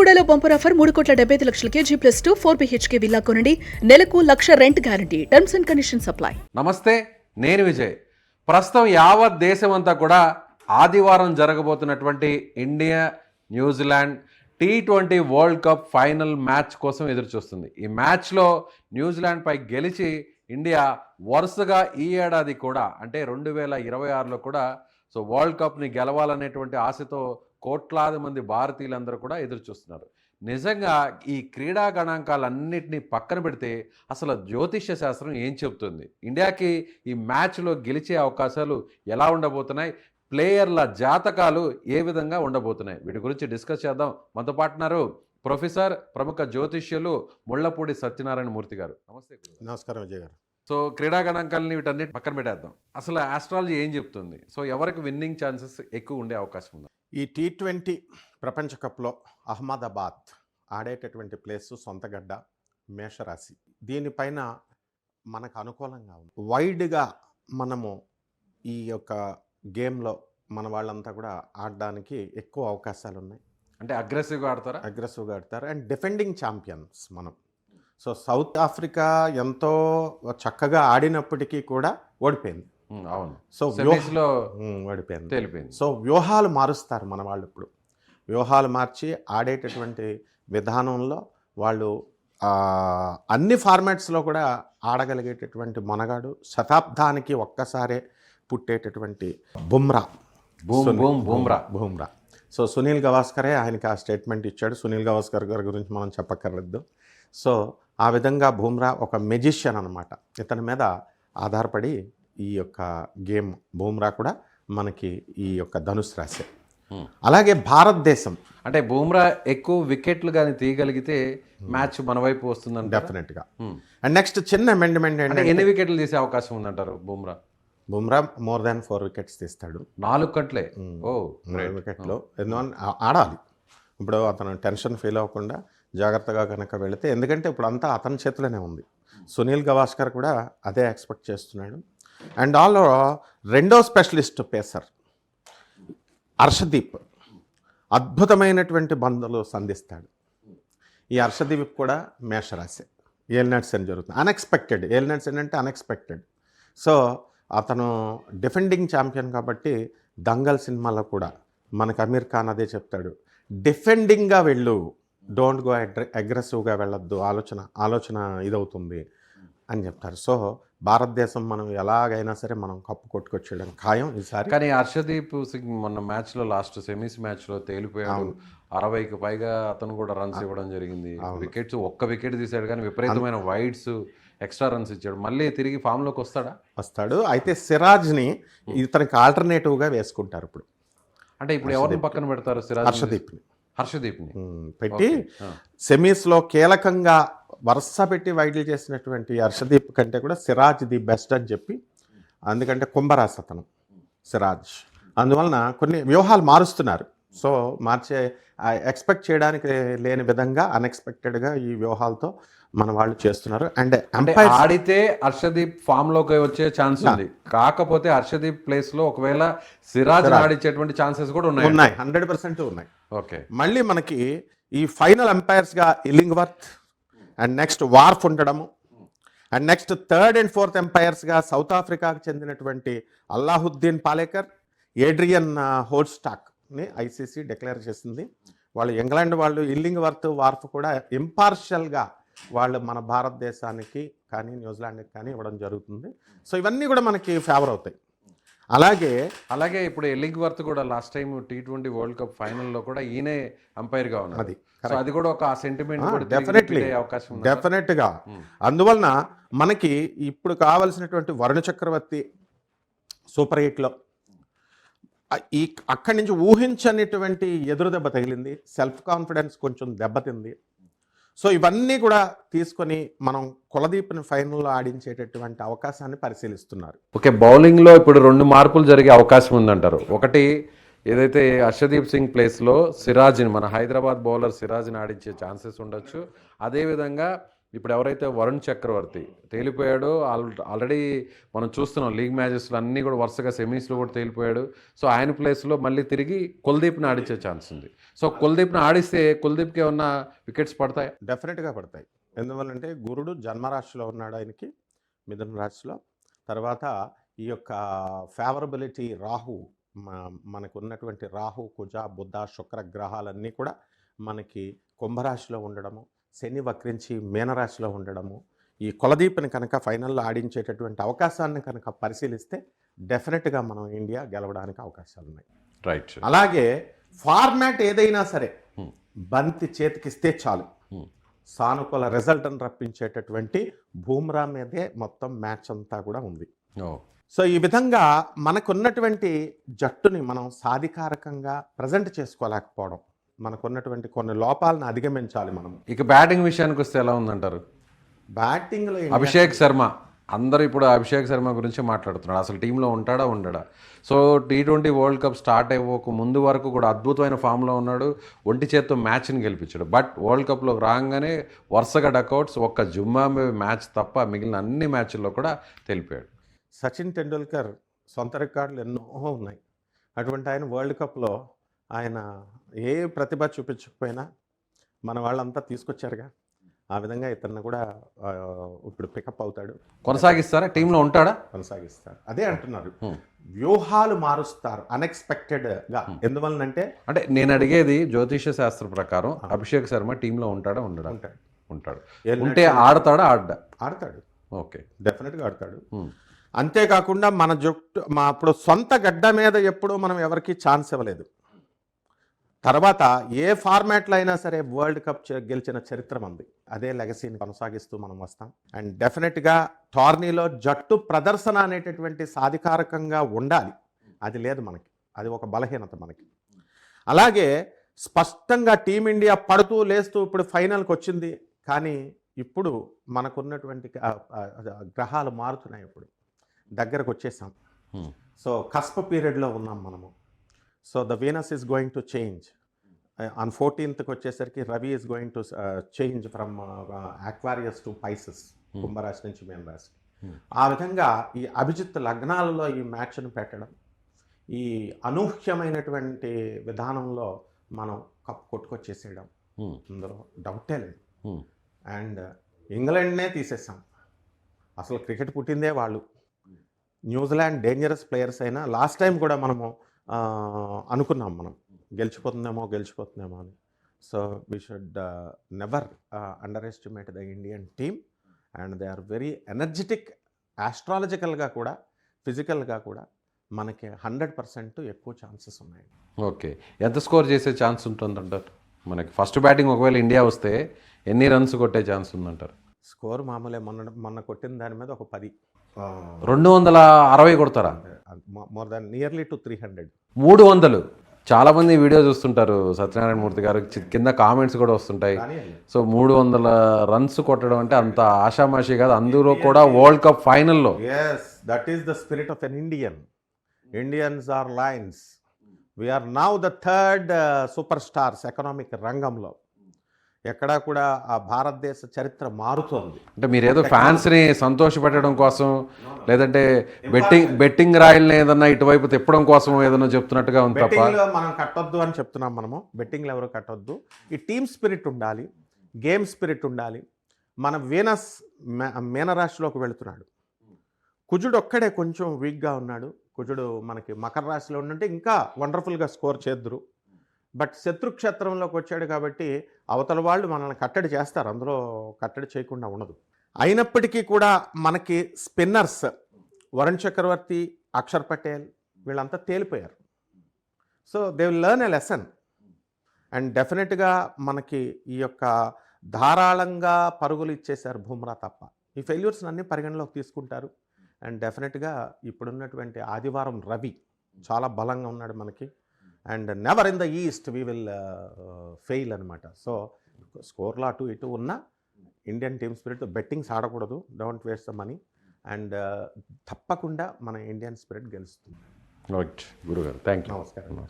బెల్లుగూడలో bumper offer 3,75,00,000 G+2 4 BHK villa కొనండి. నెలకు 1,00,000 rent guarantee. Terms and conditions apply. నమస్తే, నేను విజయ్. ప్రస్తుతం యావత్ దేశమంతా కూడా ఆదివారం జరగబోతున్నటువంటి India New Zealand T20 world cup final match కోసం ఎదురు చూస్తుంది. ఈ మ్యాచ్లో న్యూజిలాండ్ పై గెలిచి ఇండియా వరుసగా ఈ ఏడాది కూడా అంటే 2026లో కూడా వరల్డ్ కప్ని గెలవాలనేటువంటి ఆశతో కోట్లాది మంది భారతీయులందరూ కూడా ఎదురు చూస్తున్నారు. నిజంగా ఈ క్రీడా గణాంకాలన్నింటినీ పక్కన పెడితే అసలు జ్యోతిష్య శాస్త్రం ఏం చెబుతుంది? ఇండియాకి ఈ మ్యాచ్లో గెలిచే అవకాశాలు ఎలా ఉండబోతున్నాయి? ప్లేయర్ల జాతకాలు ఏ విధంగా ఉండబోతున్నాయి? వీటి గురించి డిస్కస్ చేద్దాం. మనతో పాటున్నారు ప్రొఫెసర్, ప్రముఖ జ్యోతిష్యులు ముళ్లపూడి సత్యనారాయణ మూర్తి గారు. నమస్తే. నమస్కారం విజయ్ గారు. క్రీడా గణాంకాలని వీటన్నిటి పక్కన పెట్టేద్దాం. అసలు ఆస్ట్రాలజీ ఏం చెప్తుంది? ఎవరికి విన్నింగ్ ఛాన్సెస్ ఎక్కువ ఉండే అవకాశం ఉంది? ఈ T20 ప్రపంచ కప్లో అహ్మదాబాద్ ఆడేటటువంటి ప్లేసు సొంతగడ్డ, మేషరాశి. దీనిపైన మనకు అనుకూలంగా ఉంది. వైడ్గా మనము ఈ యొక్క గేమ్లో మన వాళ్ళంతా కూడా ఆడడానికి ఎక్కువ అవకాశాలు ఉన్నాయి. అంటే అగ్రెసివ్గా ఆడతారు అండ్ డిఫెండింగ్ ఛాంపియన్స్ మనం. సౌత్ ఆఫ్రికా ఎంతో చక్కగా ఆడినప్పటికీ కూడా ఓడిపోయింది. అవును. ఓడిపోయింది. వ్యూహాలు మారుస్తారు మన వాళ్ళు. ఇప్పుడు వ్యూహాలు మార్చి ఆడేటటువంటి విధానంలో వాళ్ళు అన్ని ఫార్మాట్స్లో కూడా ఆడగలిగేటటువంటి మనగాడు, శతాబ్దానికి ఒక్కసారే పుట్టేటటువంటి బుమ్రా. సునీల్ గవాస్కరే ఆయనకి ఆ స్టేట్మెంట్ ఇచ్చాడు. సునీల్ గవాస్కర్ గారి గురించి మనం చెప్పక్కర్లేదు. ఆ విధంగా బుమ్రా ఒక మెజిషియన్ అనమాట. ఇతని మీద ఆధారపడి ఈ యొక్క గేమ్. బుమ్రా కూడా మనకి ఈ యొక్క ధనుసు రాశి. అలాగే భారతదేశం అంటే బుమ్రా ఎక్కువ వికెట్లు కానీ తీయగలిగితే మ్యాచ్ మన వైపు వస్తుందని డెఫినెట్గా. అండ్ నెక్స్ట్ చిన్న అమెండ్మెంట్ అంటే ఎన్ని వికెట్లు తీసే అవకాశం ఉందంటారు? బుమ్రా మోర్ దాన్ 4 వికెట్స్ తీస్తాడు. 4 గంటలే 4 వికెట్లు ఆడాలి. ఇప్పుడు అతను టెన్షన్ ఫీల్ అవ్వకుండా జాగ్రత్తగా కనుక వెళితే, ఎందుకంటే ఇప్పుడు అంతా అతని చేతిలోనే ఉంది. సునీల్ గవాస్కర్ కూడా అదే ఎక్స్పెక్ట్ చేస్తున్నాడు. అండ్ రెండో స్పెషలిస్ట్ పేసర్ హర్షదీప్ అద్భుతమైనటువంటి బంధాలు సంధిస్తాడు. ఈ హర్షదీప్ కూడా మేషరాశి. ఏలినాట్స్ అని జరుగుతుంది. అన్ఎక్స్పెక్టెడ్. ఏలినాట్స్ అంటే అన్ఎక్స్పెక్టెడ్. అతను డిఫెండింగ్ ఛాంపియన్ కాబట్టి దంగల్ సినిమాలో కూడా మనకు అమీర్ ఖాన్ అదే చెప్తాడు, డిఫెండింగ్గా వెళ్ళు, డోంట్ గో అగ్రెసివ్గా వెళ్ళొద్దు, ఆలోచన ఇదవుతుంది అని చెప్తారు. భారతదేశం మనం ఎలాగైనా సరే మనం కప్పు కొట్టుకొచ్చేయడం ఖాయం ఈసారి. కానీ హర్షదీప్ సింగ్ మొన్న మ్యాచ్లో లాస్ట్ సెమీస్ మ్యాచ్లో తేలిపోయాడు. 60కి పైగా అతను కూడా రన్స్ ఇవ్వడం జరిగింది. వికెట్స్ ఒక్క వికెట్ తీసాడు కానీ విపరీతమైన వైడ్స్, ఎక్స్ట్రా రన్స్ ఇచ్చాడు. మళ్ళీ తిరిగి ఫామ్లోకి వస్తాడు. అయితే సిరాజ్ని ఇతనికి ఆల్టర్నేటివ్గా వేసుకుంటారు ఇప్పుడు. అంటే ఇప్పుడు ఎవరిని పక్కన పెడతారు? హర్షదీప్ని పెట్టి సెమీస్లో కీలకంగా వరుస పెట్టి వైడ్లు చేసినటువంటి హర్షదీప్ కంటే కూడా సిరాజ్ ది బెస్ట్ అని చెప్పి. ఎందుకంటే కుంభరాశి అతను సిరాజ్. అందువలన కొన్ని వ్యూహాలు మారుస్తున్నారు. మార్చే ఎక్స్పెక్ట్ చేయడానికి లేని విధంగా అన్ఎక్స్పెక్టెడ్గా ఈ వ్యూహాలతో మన వాళ్ళు చేస్తున్నారు. అండ్ ఆడితే హర్షదీప్ ఫామ్ లోకి వచ్చే ఛాన్స్ ఉంది. కాకపోతే హర్షదీప్ ప్లేస్ లో ఒకవేళ సిరాజ్ ఆడిచ్చేటువంటి ఛాన్సెస్ కూడా ఉన్నాయి. 100% ఉన్నాయి. ఓకే. మళ్ళీ మనకి ఈ ఫైనల్ ఎంపైర్స్గా ఇల్లింగ్వర్త్ అండ్ నెక్స్ట్ వార్ఫ్ ఉండడము, and next 3rd and 4th ఎంపైర్స్గా సౌత్ ఆఫ్రికాకు చెందినటువంటి అల్లాహుద్దీన్ పాలేకర్, ఏడ్రియన్ హోల్స్టాక్ని ఐసీసీ డిక్లేర్ చేసింది. వాళ్ళు ఇంగ్లాండ్ వాళ్ళు. ఇల్లింగ్వర్త్, వార్ఫ్ కూడా ఇంపార్షియల్గా వాళ్ళు మన భారతదేశానికి కానీ న్యూజిలాండ్కి కానీ ఇవ్వడం జరుగుతుంది. ఇవన్నీ కూడా మనకి ఫేవర్ అవుతాయి. అలాగే ఇప్పుడు ఇల్లింగ్వర్త్ కూడా last time T20 world cup ఫైనల్లో కూడా ఈయనే అంపైర్గా ఉన్నది. అది కూడా ఒక సెంటిమెంట్ డెఫినెట్గా. అందువలన మనకి ఇప్పుడు కావలసినటువంటి వరుణ చక్రవర్తి సూపర్ 8లో అక్కడి నుంచి ఊహించనిటువంటి ఎదురు దెబ్బ తగిలింది. సెల్ఫ్ కాన్ఫిడెన్స్ కొంచెం దెబ్బతింది. ఇవన్నీ కూడా తీసుకొని మనం కులదీప్ని ఫైనల్లో ఆడించేటటువంటి అవకాశాన్ని పరిశీలిస్తున్నారు. ఓకే. బౌలింగ్లో ఇప్పుడు 2 మార్పులు జరిగే అవకాశం ఉందంటారు. ఒకటి ఏదైతే హర్షదీప్ సింగ్ ప్లేస్లో సిరాజ్ని, మన హైదరాబాద్ బౌలర్ సిరాజ్ని ఆడించే ఛాన్సెస్ ఉండొచ్చు. అదేవిధంగా ఇప్పుడు ఎవరైతే వరుణ్ చక్రవర్తి తేలిపోయాడో ఆల్రెడీ మనం చూస్తున్నాం లీగ్ మ్యాచెస్లో అన్నీ కూడా వరుసగా సెమీస్లో కూడా తేలిపోయాడు. సో ఆయన ప్లేస్లో మళ్ళీ తిరిగి కుల్దీప్ని ఆడించే ఛాన్స్ ఉంది. సో కుల్దీప్ని ఆడిస్తే కుల్దీప్కి ఏమన్నా వికెట్స్ పడతాయి? డెఫినెట్గా పడతాయి. ఎందువల్లంటే గురుడు జన్మరాశిలో ఉన్నాడు ఆయనకి, మిథున రాశిలో. తర్వాత ఈ యొక్క ఫేవరబిలిటీ రాహు, మనకు ఉన్నటువంటి రాహు, కుజ, బుధ, శుక్ర గ్రహాలన్నీ కూడా మనకి కుంభరాశిలో ఉండడము, శని వక్రించి మీనరాశిలో ఉండడము, ఈ కులదీప్ని కనుక ఫైనల్లో ఆడించేటటువంటి అవకాశాన్ని కనుక పరిశీలిస్తే డెఫినెట్గా మనం ఇండియా గెలవడానికి అవకాశాలు ఉన్నాయి. రైట్. అలాగే ఫార్మాట్ ఏదైనా సరే బంతి చేతికిస్తే చాలు సానుకూల రిజల్ట్ని రప్పించేటటువంటి బూమ్రా మీదే మొత్తం మ్యాచ్ అంతా కూడా ఉంది. సో ఈ విధంగా మనకున్నటువంటి జట్టుని మనం సాధికారకంగా ప్రజెంట్ చేసుకోలేకపోవడం, మనకున్నటువంటి కొన్ని లోపాలను అధిగమించాలి మనం. ఇక బ్యాటింగ్ విషయానికి వస్తే ఎలా ఉందంటారు? బ్యాటింగ్లో అభిషేక్ శర్మ, అందరూ ఇప్పుడు అభిషేక్ శర్మ గురించి మాట్లాడుతున్నాడు. అసలు టీంలో ఉంటాడా ఉండడా? So T20 world cup start అయ్యక ముందు వరకు కూడా అద్భుతమైన ఫామ్లో ఉన్నాడు, ఒంటి చేత్తో మ్యాచ్ని గెలిపించాడు. బట్ వరల్డ్ కప్లోకి రాగానే వరుసగా డకౌట్స్, ఒక్క జింబాబ్వే మ్యాచ్ తప్ప మిగిలిన అన్ని మ్యాచ్ల్లో కూడా తెలిపాడు. సచిన్ టెండూల్కర్ సొంత రికార్డులు ఎన్నో ఉన్నాయి. అటువంటి ఆయన వరల్డ్ కప్లో ఆయన ఏ ప్రతిభ చూపించకపోయినా మన వాళ్ళంతా తీసుకొచ్చారుగా. ఆ విధంగా ఇతన్ని కూడా ఇప్పుడు పికప్ అవుతాడు. కొనసాగిస్తారా? టీంలో ఉంటాడా? కొనసాగిస్తారు. అదే అంటున్నారు, వ్యూహాలు మారుస్తారు అన్ఎక్స్పెక్టెడ్గా. ఎందువలనంటే అంటే నేను అడిగేది జ్యోతిష శాస్త్ర ప్రకారం అభిషేక్ శర్మ టీంలో ఉంటాడా ఉండడా? ఉంటాడు. ఉంటే ఆడతాడా? ఆడతాడు. ఓకే, డెఫినెట్గా ఆడతాడు. అంతేకాకుండా మన జట్టు ఇప్పుడు సొంత గడ్డ మీద ఎప్పుడూ మనం ఎవరికి ఛాన్స్ ఇవ్వలేదు. తర్వాత ఏ ఫార్మాట్లో అయినా సరే వరల్డ్ కప్ గెలిచిన చరిత్ర మంది. అదే లెగసీని కొనసాగిస్తూ మనం వస్తాం. అండ్ డెఫినెట్గా టోర్నీలో జట్టు ప్రదర్శన అనేటటువంటి సాధికారకంగా ఉండాలి. అది లేదు మనకి, అది ఒక బలహీనత మనకి. అలాగే స్పష్టంగా టీమిండియా పడుతూ లేస్తూ ఇప్పుడు ఫైనల్కి వచ్చింది. కానీ ఇప్పుడు మనకున్నటువంటి గ్రహాలు మారుతున్నాయి, ఇప్పుడు దగ్గరకు వచ్చేసాం. సో కస్ప పీరియడ్లో ఉన్నాం మనము. So the Venus is going to change. On 14th వచ్చేసరికి Ravi is going to change from Aquarius to Pisces, కుంభరాశి నుంచి మీన రాశి. ఆ విధంగా ఈ అభిజిత్ లగ్నాలలో ఈ మ్యాచ్ను పెట్టడం, ఈ అనూహ్యమైనటువంటి విధానంలో మనం కప్ కొట్టుకొచ్చేసేయడం, అందులో డౌటే లేదు. అండ్ ఇంగ్లాండ్నే తీసేసాం. అసలు క్రికెట్ పుట్టిందే వాళ్ళు. న్యూజిలాండ్ డేంజరస్ ప్లేయర్స్ అయినా లాస్ట్ టైం కూడా మనము అనుకున్నాం మనం గెలిచిపోతుందేమో అని. So we should never underestimate the Indian team. And they are very energetic. ఆస్ట్రాలజికల్గా కూడా ఫిజికల్గా కూడా మనకి 100% ఎక్కువ ఛాన్సెస్ ఉన్నాయి. ఓకే, ఎంత స్కోర్ చేసే ఛాన్స్ ఉంటుందంటారు? మనకి ఫస్ట్ బ్యాటింగ్ ఒకవేళ ఇండియా వస్తే ఎన్ని రన్స్ కొట్టే ఛాన్స్ ఉందంటారు? స్కోర్ మామూలే. మొన్న కొట్టిన దాని మీద ఒక 10, 260 కొడతారా? More than nearly to 300. 300. చాలా మంది వీడియో చూస్తుంటారు సత్యనారాయణ మూర్తి గారు, కింద కామెంట్స్ కూడా వస్తుంటాయి. సో 300 రన్స్ కొట్టడం అంటే అంత ఆషామాషి కాదు, అందులో కూడా వరల్డ్ కప్ ఫైనల్లో. Yes, that is the spirit of an Indian. Indians are lions. We are now the third super stars economic రంగంలో. ఎక్కడా కూడా ఆ భారతదేశ చరిత్ర మారుతోంది. అంటే మీరు ఏదో ఫ్యాన్స్ని సంతోషపెట్టడం కోసం, లేదంటే బెట్టింగ్ రాయల్ని ఏదన్నా ఇటువైపు తిప్పడం కోసం ఏదన్నా చెప్తున్నట్టుగా ఉంది తప్ప మనం కట్టొద్దు అని చెప్తున్నాం. మనము బెట్టింగ్లు ఎవరు కట్టొద్దు. ఈ టీమ్ స్పిరిట్ ఉండాలి, గేమ్ స్పిరిట్ ఉండాలి. మన వీనస్ మీనరాశిలోకి వెళుతున్నాడు. కుజుడు ఒక్కడే కొంచెం వీక్గా ఉన్నాడు. కుజుడు మనకి మకర రాశిలో ఉండంటే ఇంకా వండర్ఫుల్గా స్కోర్ చేద్దురు. బట్ శత్రుక్షేత్రంలోకి వచ్చాడు కాబట్టి అవతల వాళ్ళు మనల్ని కట్టడి చేస్తారు, అందులో కట్టడి చేయకుండా ఉండదు. అయినప్పటికీ కూడా మనకి స్పిన్నర్స్ వరుణ్ చక్రవర్తి, అక్షర్ పటేల్ వీళ్ళంతా తేలిపోయారు. So they will learn a lesson. And డెఫినెట్గా మనకి ఈ యొక్క ధారాళంగా పరుగులు ఇచ్చేశారు బుమ్రా తప్ప. ఈ ఫెయిల్యూర్స్ అన్నీ పరిగణలోకి తీసుకుంటారు. అండ్ డెఫినెట్గా ఇప్పుడున్నటువంటి ఆదివారం రవి చాలా బలంగా ఉన్నాడు మనకి. And never in the east we will fail అనమాట. సో స్కోర్లో అటు ఇటు ఉన్న ఇండియన్ టీమ్ స్పిరిట్, బెట్టింగ్స్ ఆడకూడదు, don't waste the money. And తప్పకుండా మన ఇండియన్ స్పిరిట్ గెలుస్తుంది. గురుగారు థ్యాంక్ యూ. నమస్కారం.